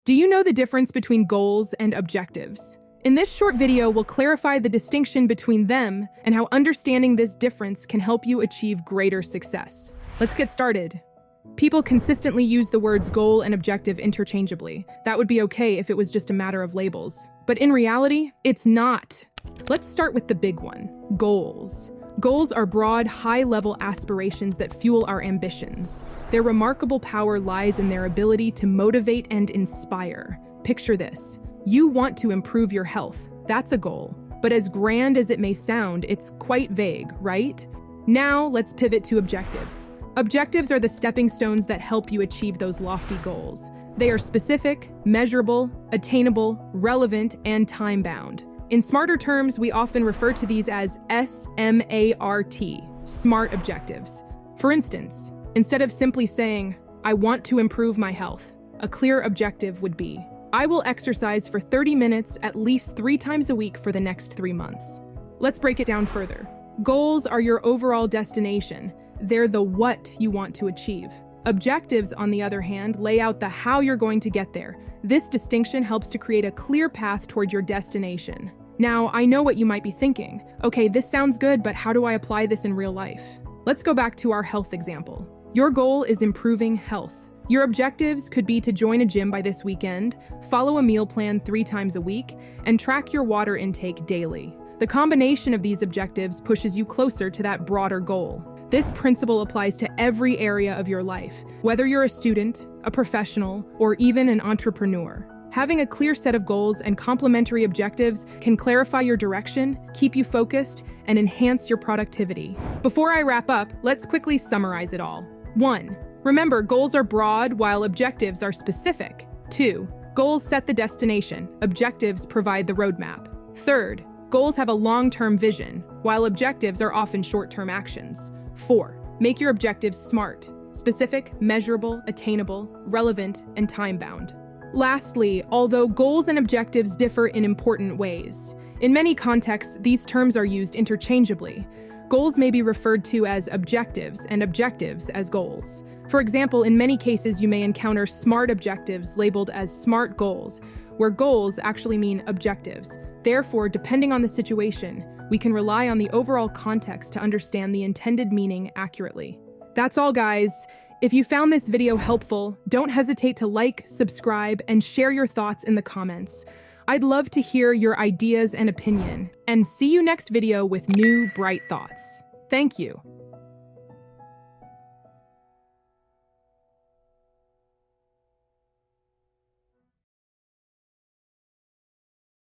Do you know the difference between goals and objectives? In this short video, we'll clarify the distinction between them and how understanding this difference can help you achieve greater success. Let's get started. People consistently use the words goal and objective interchangeably. That would be okay if it was just a matter of labels. But in reality, it's not. Let's start with the big one, goals. Goals are broad, high-level aspirations that fuel our ambitions. Their remarkable power lies in their ability to motivate and inspire. Picture this. You want to improve your health. That's a goal. But as grand as it may sound, it's quite vague, right? Now, let's pivot to objectives. Objectives are the stepping stones that help you achieve those lofty goals. They are specific, measurable, attainable, relevant, and time-bound. In smarter terms, we often refer to these as SMART, SMART objectives. For instance, instead of simply saying, I want to improve my health, a clear objective would be, I will exercise for 30 minutes at least 3 times a week for the next 3 months. Let's break it down further. Goals are your overall destination. They're the what you want to achieve. Objectives, on the other hand, lay out the how you're going to get there. This distinction helps to create a clear path toward your destination. Now, I know what you might be thinking. Okay, this sounds good, but how do I apply this in real life? Let's go back to our health example. Your goal is improving health. Your objectives could be to join a gym by this weekend, follow a meal plan 3 times a week, and track your water intake daily. The combination of these objectives pushes you closer to that broader goal. This principle applies to every area of your life, whether you're a student, a professional, or even an entrepreneur. Having a clear set of goals and complementary objectives can clarify your direction, keep you focused, and enhance your productivity. Before I wrap up, let's quickly summarize it all. 1. Remember, goals are broad while objectives are specific. 2. Goals set the destination, objectives provide the roadmap. 3. Goals have a long-term vision, while objectives are often short-term actions. 4. Make your objectives SMART, specific, measurable, attainable, relevant, and time-bound. Lastly, although goals and objectives differ in important ways, in many contexts, these terms are used interchangeably. Goals may be referred to as objectives and objectives as goals. For example, in many cases, you may encounter SMART objectives labeled as SMART goals, where goals actually mean objectives. Therefore, depending on the situation, we can rely on the overall context to understand the intended meaning accurately. That's all, guys. If you found this video helpful, don't hesitate to like, subscribe, and share your thoughts in the comments. I'd love to hear your ideas and opinion. And see you next video with new, bright thoughts. Thank you.